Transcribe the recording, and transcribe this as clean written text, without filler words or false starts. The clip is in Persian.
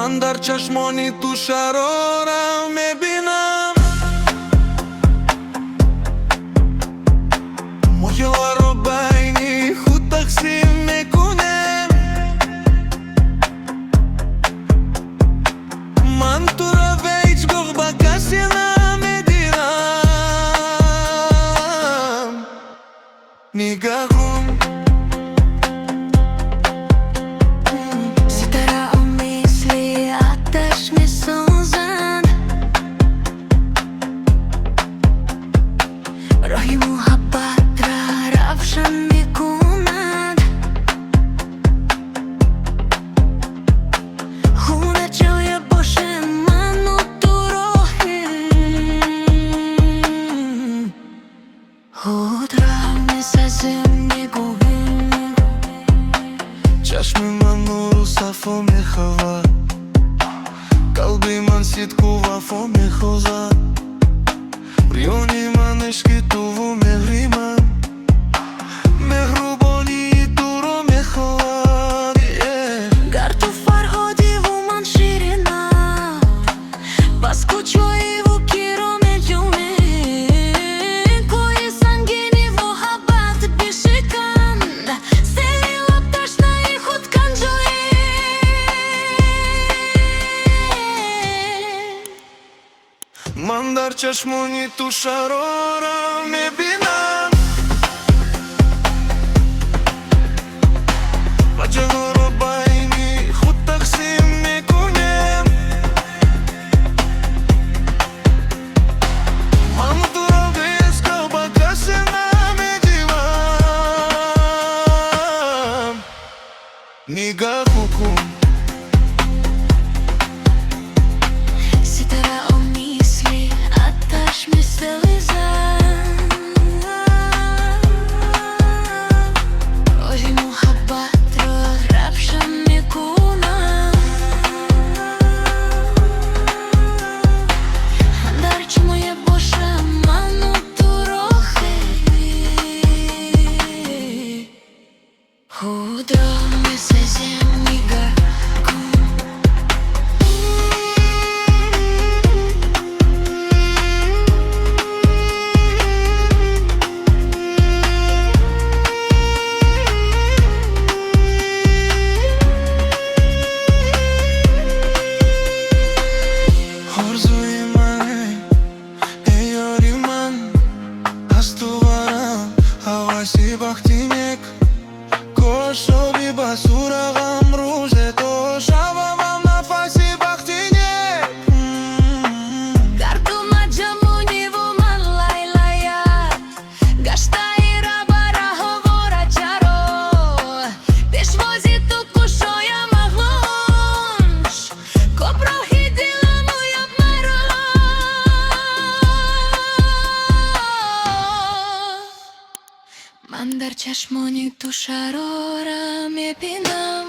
من در چشمانی تو شرارم میبینم موجه‌ها رو بینی خود تقسیم میکنم من تو را به هیچگاه با کسی نمیدیرم نگاه کن راهی محبت را روشن میکند خونه جای باشه من و تو راهی خود را میسازیم نگویم چشم من نور و صفا میخواد قلبی من صدق و وفا میخواد ریونی من عشق تو و مهری من مهربانی تو رو میخواد گر تو فرهادی و من شیرینم بس کجایی و کی رو میجوی کوی سنگینی و حبت بشکن سیلی و تشنهی خود کن جوی من در چشمانی تو شرارم میبینم وجه‌ها رو بینی خود تقسیم میکنم من تو را به هیچگاه با کسی نمیدیرم نگاه کن خدا میسازیم نگاه کن آرزوی منه ای یاری من از تو برم حواسی وقتی نک کاشابی بسورغم روز تو شبم نفسی وقتی نک گردو مجمونی و من لیلیت گشتایی را برا هوارا چرا پیشوازی تو کشایم اغلونش کبراهی دلمو یاب مرا من در چشمانی تو شرارم میبینم